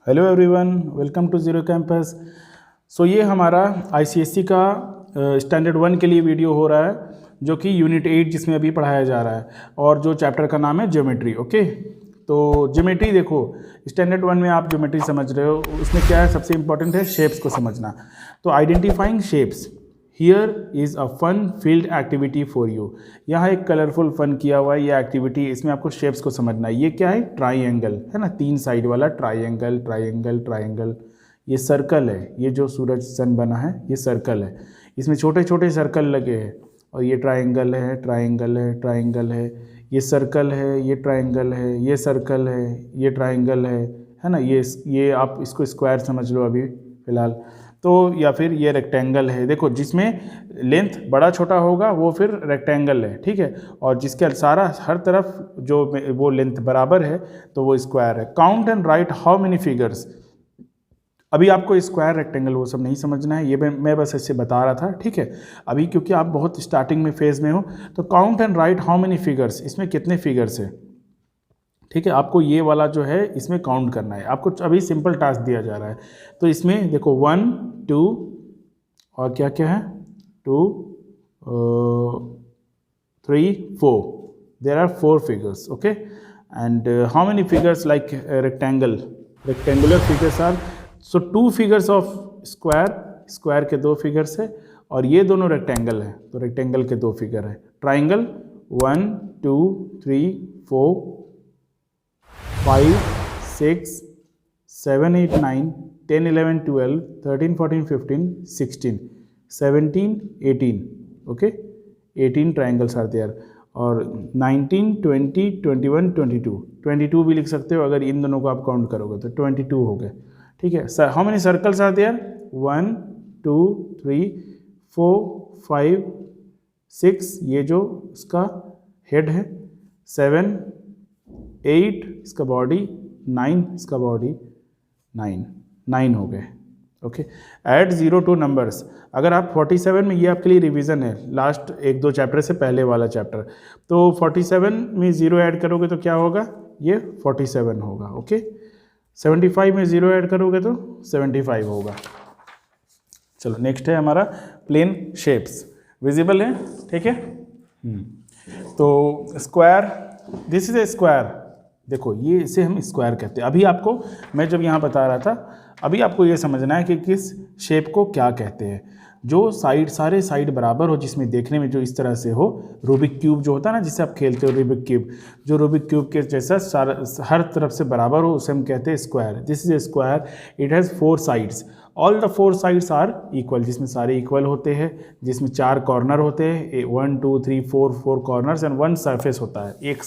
Hello everyone, welcome to zero campus. सो ये हमारा आईसीएसई का स्टैंडर्ड 1 के लिए वीडियो हो रहा है, जो कि यूनिट 8 जिसमें अभी पढ़ाया जा रहा है, और जो चैप्टर का नाम है ज्योमेट्री। ओके, तो ज्योमेट्री देखो, स्टैंडर्ड 1 में आप ज्योमेट्री समझ रहे हो, उसमें क्या है, सबसे इंपॉर्टेंट है शेप्स को समझना। तो identifying shapes, here is a fun field activity for you. यहाँ एक कलरफुल फन किया हुआ है ये एक्टिविटी, इसमें आपको शेप्स को समझना है। ये क्या है, ट्राइंगल है ना, 3 साइड वाला ट्राइंगल ट्राइंगल ट्राइंगल। ये सर्कल है, ये जो सूरज सन बना है ये सर्कल है, इसमें छोटे छोटे सर्कल लगे हैं। और ये ट्राइंगल है, ट्राइंगल है, ट्राइंगल है, ये सर्कल है, ये ट्राइंगल है, ये सर्कल है, ये ट्राइंगल है ना। ये आप इसको स्क्वायर समझ लो अभी फ़िलहाल तो, या फिर ये रेक्टेंगल है। देखो, जिसमें लेंथ बड़ा छोटा होगा वो फिर रेक्टेंगल है, ठीक है, और जिसके सारा हर तरफ जो वो लेंथ बराबर है तो वो स्क्वायर है। Count and right how many figures. अभी आपको स्क्वायर रेक्टेंगल वो सब नहीं समझना है, ये मैं बस ऐसे बता रहा था, ठीक है। अभी क्योंकि आप बहुत स्टार्टिंग में फेज़ में हो, तो count and right how many figures, इसमें कितने फिगर्स है, ठीक है। आपको ये वाला जो है इसमें काउंट करना है। आपको अभी सिंपल टास्क दिया जा रहा है, तो इसमें देखो 1 2 और क्या क्या है 2 3 4, there are 4 figures. Okay, and how many figures like rectangular figures are, so 2 figures of square के 2 फिगर्स है, और ये दोनों रेक्टेंगल है तो रेक्टेंगल के 2 फिगर है। Triangle 1 2 3 4 5 6 7 8 9 10 11 12 13 14 15 16 17 18, okay, 18 triangles are there. और 19 20 21 22 भी लिख सकते हो अगर इन दोनों को आप काउंट करोगे तो 22 हो गए, ठीक है। Sir how many circles are there, 1 2 3 4 5 6, ये जो इसका हेड है, 7 8 इसका बॉडी, 9 इसका बॉडी, 9 हो गए। Okay, add 0 two numbers. अगर आप 47 में, ये आपके लिए रिवीजन है लास्ट 1-2 चैप्टर से पहले वाला चैप्टर, तो 47 में 0 ऐड करोगे तो क्या होगा, ये 47 होगा। ओके, 75 में 0 ऐड करोगे तो 75 होगा। चलो नेक्स्ट है हमारा प्लेन शेप्स, विजिबल है, ठीक है। तो square, this is a square. देखो, ये इसे हम स्क्वायर कहते हैं। अभी आपको मैं जब यहाँ बता रहा था, अभी आपको ये समझना है कि किस शेप को क्या कहते हैं। जो सारे साइड बराबर हो, जिसमें देखने में जो इस तरह से हो, रूबिक क्यूब जो होता है ना, जिससे आप खेलते हो रूबिक क्यूब, जो रूबिक क्यूब के जैसा हर तरफ से बराबर हो, उसे हम कहते हैं square. This is a square, it has 4 sides, all the 4 sides are equal, जिसमें सारे इक्वल होते हैं, जिसमें 4 कॉर्नर होते हैं, 1 2 3 4 कॉर्नर्स एंड 1 सरफेस होता है, एक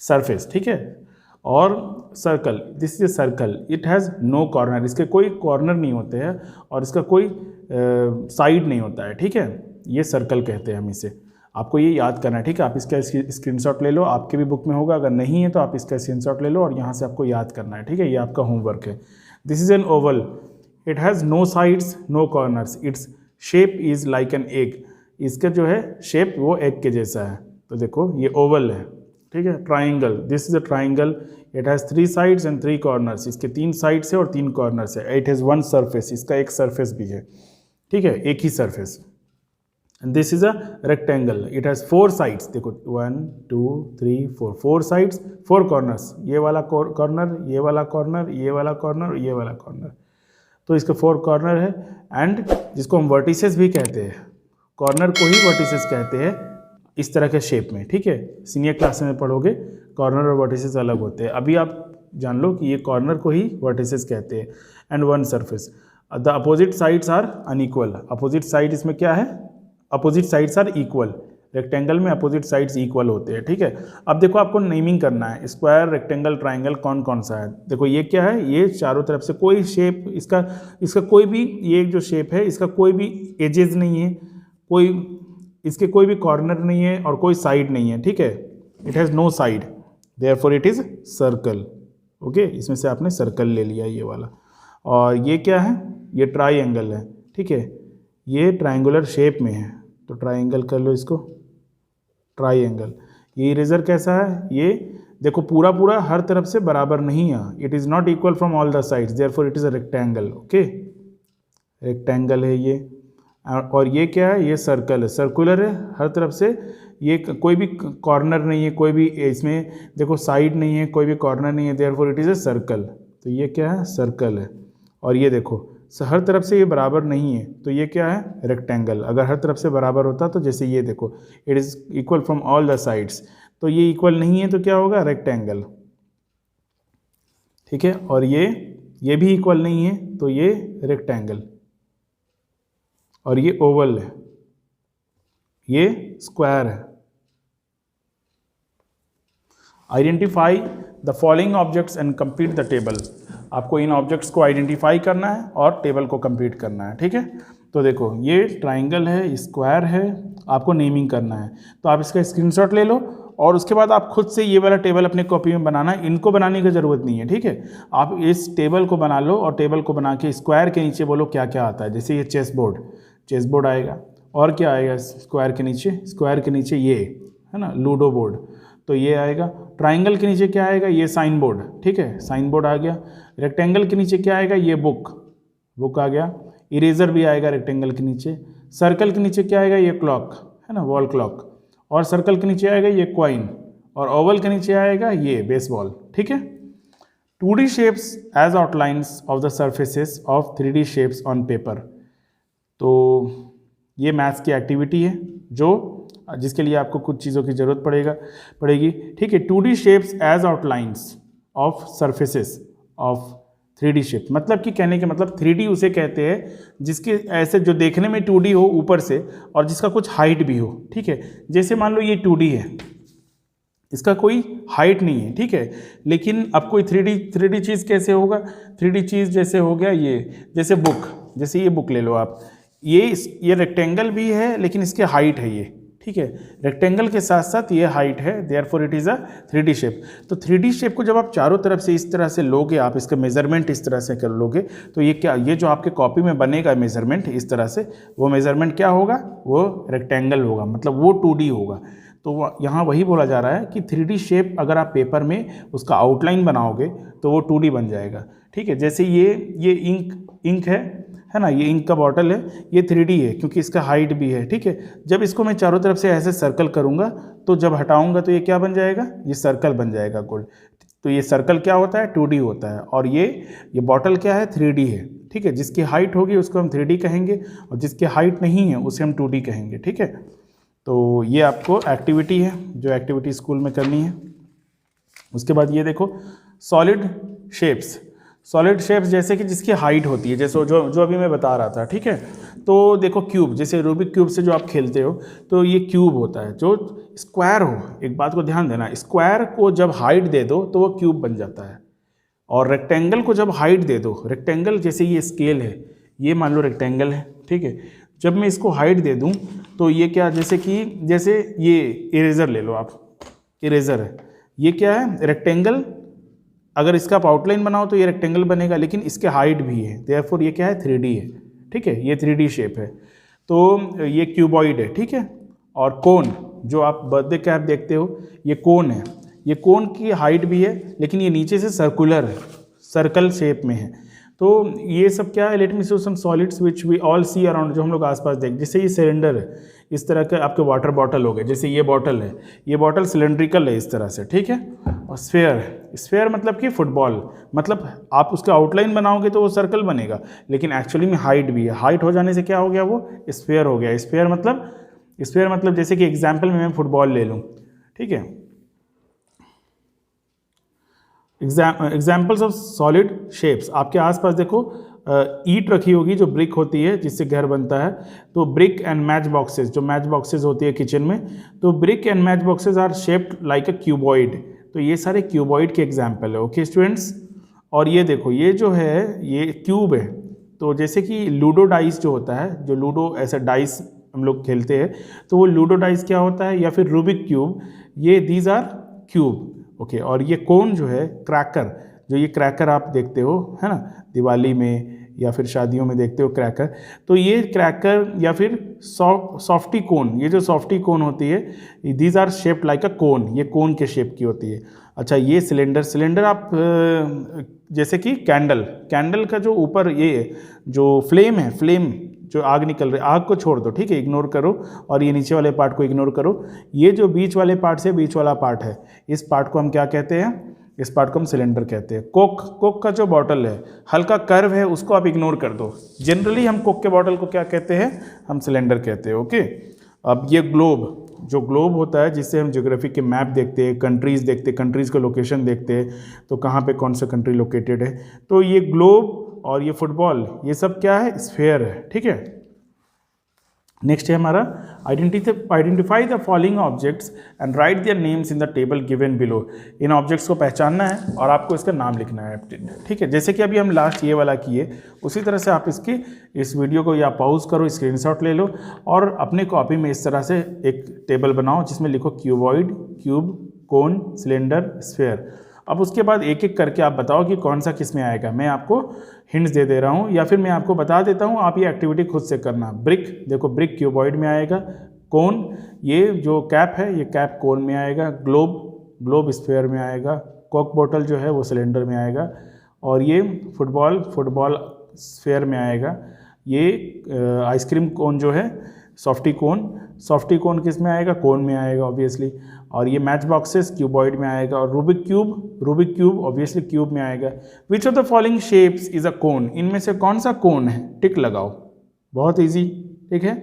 सरफेस, ठीक है। और circle, this is a circle, it has no corner, इसके कोई कॉर्नर नहीं होते हैं और इसका कोई साइड नहीं होता है, ठीक है। ये सर्कल कहते हैं हम इसे। आपको ये याद करना है, ठीक है। आप इसका स्क्रीनशॉट ले लो, आपके भी बुक में होगा, अगर नहीं है तो आप इसका स्क्रीनशॉट ले लो और यहाँ से आपको याद करना है, ठीक है। ये आपका होमवर्क है। This is an oval, it has no sides no corners, its shape is like an egg. इसका जो है शेप वो एग के जैसा है, तो देखो ये ओवल है, ठीक है। Triangle, this is a triangle, it has 3 sides and 3 corners, इसके 3 साइड्स है और 3 कॉर्नर्स है। इट हैज़ 1 सरफेस, इसका एक सरफेस भी है, ठीक है, एक ही surface. This is a rectangle, it has 4 sides, देखो 1 2 3 4 साइड्स 4 कॉर्नर्स, ये वाला कॉर्नर, ये वाला कॉर्नर, ये वाला कॉर्नर, ये वाला कॉर्नर, तो इसके 4 कॉर्नर है। एंड जिसको हम वर्टिसेस भी कहते हैं, कॉर्नर को ही वर्टिसेस कहते हैं इस तरह के शेप में, ठीक है। सीनियर क्लास में पढ़ोगे, कॉर्नर और वर्टिसेस अलग होते हैं। अभी आप जान लो कि ये कॉर्नर को ही वर्टिसेस कहते हैं। And 1 surface, the opposite sides are unequal. Opposite side इसमें क्या है, opposite sides are equal. Rectangle में अपोजिट साइड्स इक्वल होते हैं, ठीक है। अब देखो, आपको नेमिंग करना है, स्क्वायर रेक्टेंगल ट्राइंगल कौन कौन सा है। देखो ये क्या है, ये चारों तरफ से कोई शेप, इसका कोई भी, ये जो शेप है इसका कोई भी एजेस नहीं है, इसके कोई भी कॉर्नर नहीं है और कोई साइड नहीं है, ठीक है। It has no side, therefore it is circle. Okay, इसमें से आपने सर्कल ले लिया ये वाला। और ये क्या है, ये ट्राइंगल है, ठीक है, ये ट्राइंगुलर शेप में है, तो ट्राइंगल कर लो इसको, ट्राइंगल। ये इरेजर कैसा है, ये देखो पूरा पूरा हर तरफ से बराबर नहीं है, it is not equal from all the sides, therefore it is a rectangle. Okay, rectangle है ये। और ये क्या है, ये सर्कल है, सर्कुलर है हर तरफ से, ये कोई भी कॉर्नर नहीं है, कोई भी इसमें देखो साइड नहीं है, कोई भी कॉर्नर नहीं है, therefore it is a circle. तो ये क्या है, सर्कल है। और ये देखो हर तरफ से ये बराबर नहीं है, तो ये क्या है, रेक्टेंगल। अगर हर तरफ से बराबर होता तो जैसे ये देखो it is equal from all the sides, तो ये इक्वल नहीं है तो क्या होगा, रेक्टेंगल। ठीक है, और ये भी इक्वल नहीं है तो ये रेक्टेंगल। और ये ओवल है, ये स्क्वायर है। Identify the following objects and complete the table. आपको इन ऑब्जेक्ट्स को आइडेंटिफाई करना है और टेबल को कंप्लीट करना है। ठीक है, तो देखो ये ट्राइंगल है, स्क्वायर है, आपको नेमिंग करना है। तो आप इसका स्क्रीनशॉट ले लो और उसके बाद आप खुद से ये वाला टेबल अपने कॉपी में बनाना है। इनको बनाने की ज़रूरत नहीं है। ठीक है, आप इस टेबल को बना लो और टेबल को बना के स्क्वायर के नीचे बोलो क्या क्या आता है। जैसे ये चेस बोर्ड आएगा, और क्या आएगा स्क्वायर के नीचे ये है ना, लूडो बोर्ड, तो ये आएगा। ट्राइंगल के नीचे क्या आएगा, ये साइन बोर्ड। ठीक है, साइन बोर्ड आ गया। रेक्टेंगल के नीचे क्या आएगा, ये बुक आ गया। इरेजर भी आएगा रेक्टेंगल के नीचे। सर्कल के नीचे क्या आएगा, ये क्लॉक है ना, वॉल क्लॉक। और सर्कल के नीचे आएगा ये कॉइन, और ओवल के नीचे आएगा ये बेसबॉल। ठीक है, 2D shapes as outlines of the surfaces of 3D shapes on paper. तो ये मैथ्स की एक्टिविटी है जिसके लिए आपको कुछ चीज़ों की ज़रूरत पड़ेगी। ठीक है, 2D shapes as outlines of surfaces of 3D shape, मतलब कि कहने के मतलब 3D उसे कहते हैं जिसके ऐसे जो देखने में 2D हो ऊपर से और जिसका कुछ हाइट भी हो। ठीक है, जैसे मान लो ये 2D है, इसका कोई हाइट नहीं है। ठीक है, लेकिन अब कोई 3D चीज़ कैसे होगा, 3D चीज़ जैसे हो गया ये, जैसे ये बुक ले लो आप, ये रेक्टेंगल भी है लेकिन इसके हाइट है ये। ठीक है, रेक्टेंगल के साथ साथ ये हाइट है, therefore it is a 3D shape. तो 3D शेप को जब आप चारों तरफ से इस तरह से लोगे, आप इसका मेजरमेंट इस तरह से कर लोगे, तो ये जो आपके कॉपी में बनेगा मेजरमेंट इस तरह से, वो मेजरमेंट क्या होगा, वो रेक्टेंगल होगा, मतलब वो 2D होगा। तो यहाँ वही बोला जा रहा है कि 3D शेप अगर आप पेपर में उसका आउटलाइन बनाओगे तो वो 2D बन जाएगा। ठीक है, जैसे ये इंक है ना, ये इंक का बॉटल है, ये 3D है क्योंकि इसका हाइट भी है। ठीक है, जब इसको मैं चारों तरफ से ऐसे सर्कल करूँगा तो जब हटाऊँगा तो ये क्या बन जाएगा, ये सर्कल बन जाएगा गोल। तो ये सर्कल क्या होता है, 2D होता है। और ये बॉटल क्या है, 3D है। ठीक है, जिसकी हाइट होगी उसको हम 3D कहेंगे और जिसकी हाइट नहीं है उसे हम 2D कहेंगे। ठीक है, तो ये आपको एक्टिविटी है जो एक्टिविटी स्कूल में करनी है। उसके बाद ये देखो सॉलिड शेप्स जैसे कि जिसकी हाइट होती है, जैसे जो अभी मैं बता रहा था। ठीक है, तो देखो क्यूब, जैसे रूबिक क्यूब से जो आप खेलते हो तो ये क्यूब होता है। जो स्क्वायर हो, एक बात को ध्यान देना, स्क्वायर को जब हाइट दे दो तो वो क्यूब बन जाता है। और रेक्टेंगल को जब हाइट दे दो, रेक्टेंगल जैसे ये स्केल है, ये मान लो रेक्टेंगल है। ठीक है, जब मैं इसको हाइट दे दूं तो ये क्या, जैसे ये इरेजर ले लो आप, इरेजर है, ये क्या है, रेक्टेंगल। अगर इसका आप आउटलाइन बनाओ तो ये रेक्टेंगल बनेगा, लेकिन इसके हाइट भी है, देयरफॉर ये क्या है, 3D है। ठीक है, ये 3D शेप है। तो ये क्यूबॉइड है। ठीक है, और कोन, जो आप बर्थडे कैप देखते हो, ये कोन है। ये कोन की हाइट भी है लेकिन ये नीचे से सर्कुलर है, सर्कल शेप में है। तो ये सब क्या है, let me show some solids which we all see around, जो हम लोग आसपास देख, जैसे ये सिलेंडर है, इस तरह के आपके वाटर बॉटल हो गए, जैसे ये बॉटल है, ये बॉटल सिलेंड्रिकल है इस तरह से। ठीक है, और स्फेयर मतलब कि फुटबॉल, मतलब आप उसका आउटलाइन बनाओगे तो वो सर्कल बनेगा, लेकिन एक्चुअली में हाइट भी है। हाइट हो जाने से क्या हो गया, वो स्फेयर हो गया। स्फेयर मतलब जैसे कि एग्जाम्पल में मैं फुटबॉल ले लूँ। ठीक है, एग्जाम्पल्स ऑफ सॉलिड शेप्स, आपके आसपास देखो ईंट रखी होगी जो ब्रिक होती है जिससे घर बनता है। तो ब्रिक एंड मैच बॉक्सेस, जो मैच बॉक्सेस होती है किचन में, तो brick and match boxes are shaped like a cuboid. तो ये सारे क्यूबॉइड के एग्जाम्पल है। ओके स्टूडेंट्स, और ये देखो ये जो है ये क्यूब है। तो जैसे कि लूडो डाइस जो होता है, जो लूडो ऐसा डाइस हम लोग खेलते हैं, तो वो लूडो डाइस क्या होता है, या फिर रूबिक क्यूब, ये दीज आर क्यूब। ओके, और ये कोन जो है क्रैकर, जो ये क्रैकर आप देखते हो है ना दिवाली में, या फिर शादियों में देखते हो क्रैकर। तो ये क्रैकर या फिर सॉफ्टी कोन, ये जो सॉफ्टी कोन होती है, these are shaped like a cone, ये कोन के शेप की होती है। अच्छा, ये सिलेंडर आप जैसे कि कैंडल का जो ऊपर ये जो फ्लेम है, फ्लेम जो आग निकल रही है, आग को छोड़ दो, ठीक है, इग्नोर करो, और ये नीचे वाले पार्ट को इग्नोर करो। ये जो बीच वाले पार्ट से बीच वाला पार्ट है, इस पार्ट को हम क्या कहते हैं? इस पार्ट को हम सिलेंडर कहते हैं। कोक का जो बॉटल है, हल्का कर्व है, उसको आप इग्नोर कर दो। जनरली हम कोक के बॉटल को क्या कहते हैं? हम सिलेंडर कहते हैं। ओके, अब ये ग्लोब होता है जिससे हम ज्योग्राफी के मैप देखते हैं, कंट्रीज़ देखते हैं, कंट्रीज़ का लोकेशन देखते हैं, तो कहाँ पे कौन सा कंट्री लोकेटेड है। तो ये ग्लोब और ये फुटबॉल, ये सब क्या है? स्फेयर है, ठीक है। नेक्स्ट है हमारा identify the following objects and right their names in the table given below. In objects को पहचानना है और आपको इसका नाम लिखना है, ठीक है। जैसे कि अभी हम लास्ट ये वाला किए, उसी तरह से आप इस वीडियो को या पॉज करो, स्क्रीनशॉट ले लो और अपने कॉपी में इस तरह से एक टेबल बनाओ जिसमें लिखो क्यूबॉइड, क्यूब, कोन, सिलेंडर, स्फेयर। अब उसके बाद एक एक करके आप बताओ कि कौन सा किस में आएगा। मैं आपको हिंट्स दे रहा हूँ या फिर मैं आपको बता देता हूँ, आप ये एक्टिविटी खुद से करना। ब्रिक, देखो ब्रिक क्यूबॉइड में आएगा। कोन, ये जो कैप है, ये कैप कोन में आएगा। ग्लोब स्फेयर में आएगा। कोक बोतल जो है वो सिलेंडर में आएगा। और ये फुटबॉल स्फेयर में आएगा। ये आइसक्रीम कोन जो है, सॉफ्टी कोन किस में आएगा? कोन में आएगा ऑब्वियसली। और ये मैच बॉक्सेस क्यूबॉइड में आएगा। और रूबिक क्यूब ऑब्वियसली क्यूब में आएगा। Which of the following shapes is a cone? इनमें से कौन सा कोन है? टिक लगाओ, बहुत इजी, ठीक है।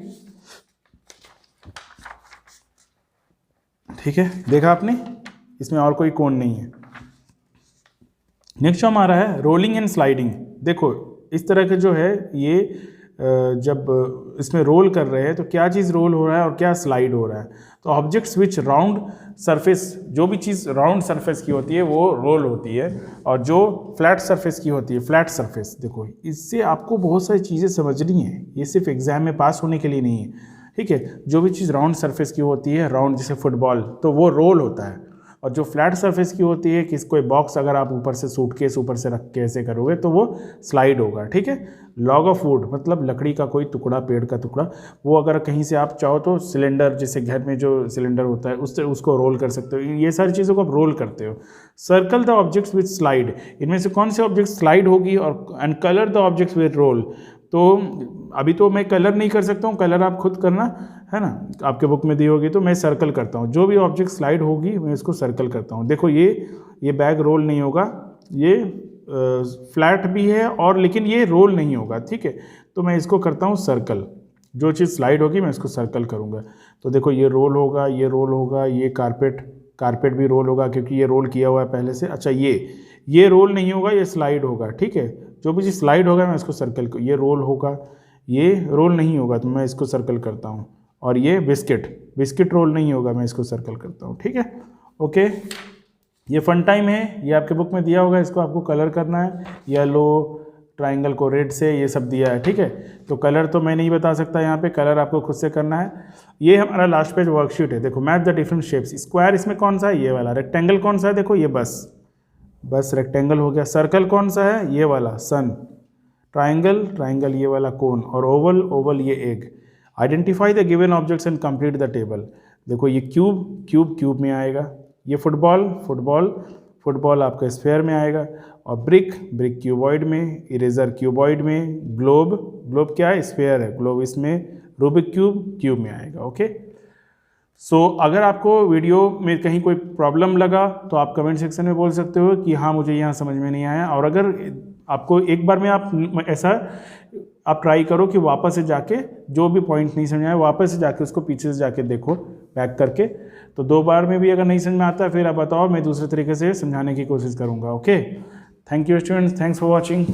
ठीक है, देखा आपने, इसमें और कोई कोन नहीं है। नेक्स्ट हमारा है रोलिंग एंड स्लाइडिंग। देखो इस तरह के जो है ये जब इसमें रोल कर रहे हैं तो क्या चीज़ रोल हो रहा है और क्या स्लाइड हो रहा है। तो ऑब्जेक्ट्स विच राउंड सरफेस, जो भी चीज़ राउंड सरफेस की होती है वो रोल होती है, और जो फ्लैट सरफेस की होती है फ्लैट सरफेस। देखो इससे आपको बहुत सारी चीज़ें समझनी है, ये सिर्फ एग्जाम में पास होने के लिए नहीं है, ठीक है। जो भी चीज़ राउंड सरफेस की होती है, राउंड जैसे फुटबॉल, तो वो रोल होता है। और जो फ्लैट सरफेस की होती है, कि कोई बॉक्स अगर आप ऊपर से सूटकेस ऊपर से रख के ऐसे करोगे तो वो स्लाइड होगा, ठीक है। लॉग ऑफ वुड मतलब लकड़ी का कोई टुकड़ा, पेड़ का टुकड़ा, वो अगर कहीं से आप चाहो तो सिलेंडर, जैसे घर में जो सिलेंडर होता है उससे उसको रोल कर सकते हो। ये सारी चीज़ों को आप रोल करते हो। Circle the objects with slide, इनमें से कौन से ऑब्जेक्ट स्लाइड होगी, और and colour the objects with roll. तो अभी तो मैं कलर नहीं कर सकता हूँ, कलर आप खुद करना है ना, आपके बुक में दी होगी। तो मैं सर्कल करता हूँ, जो भी ऑब्जेक्ट स्लाइड होगी मैं इसको सर्कल करता हूँ। देखो ये बैग रोल नहीं होगा, ये फ्लैट भी है और लेकिन ये रोल नहीं होगा, ठीक है। तो मैं इसको करता हूँ सर्कल, जो चीज़ स्लाइड होगी मैं इसको सर्कल करूँगा। तो देखो ये रोल होगा, ये रोल होगा, ये कारपेट भी रोल होगा क्योंकि ये रोल किया हुआ है पहले से। अच्छा ये रोल नहीं होगा, ये स्लाइड होगा, ठीक है। जो भी चीज़ स्लाइड होगा मैं इसको सर्कल, ये रोल होगा, ये रोल नहीं होगा तो मैं इसको सर्कल करता हूँ। और ये बिस्किट रोल नहीं होगा, मैं इसको सर्कल करता हूँ, ठीक है। ओके, ये फन टाइम है, ये आपके बुक में दिया होगा, इसको आपको कलर करना है। येलो ट्राइंगल को रेड से, ये सब दिया है, ठीक है। तो कलर तो मैं नहीं बता सकता यहाँ पे, कलर आपको खुद से करना है। ये हमारा लास्ट पेज वर्कशीट है। देखो match the different shapes. Square इसमें कौन सा है? ये वाला। रेक्टेंगल कौन सा है? देखो ये बस रेक्टेंगल हो गया। सर्कल कौन सा है? ये वाला सन। ट्राइंगल ये वाला कोन। और ओवल ये egg. Identify the given objects and complete the table. देखो ये क्यूब में आएगा। ये फुटबॉल आपका स्फेयर में आएगा। और ब्रिक क्यूबॉइड में, इरेजर क्यूबॉइड में, ग्लोब क्या है? स्फेयर है, ग्लोब इसमें, रूबिक क्यूब में आएगा। ओके, सो अगर आपको वीडियो में कहीं कोई प्रॉब्लम लगा तो आप कमेंट सेक्शन में बोल सकते हो कि हाँ मुझे यहाँ समझ में नहीं आया। और अगर आपको एक बार में आप ट्राई करो कि वापस से जाके जो भी पॉइंट नहीं समझ आया वापस से जाके उसको पीछे से जाके देखो बैक करके। तो 2 बार में भी अगर नहीं समझ में आता फिर आप बताओ, मैं दूसरे तरीके से समझाने की कोशिश करूँगा। Okay, thank you students, thanks for watching.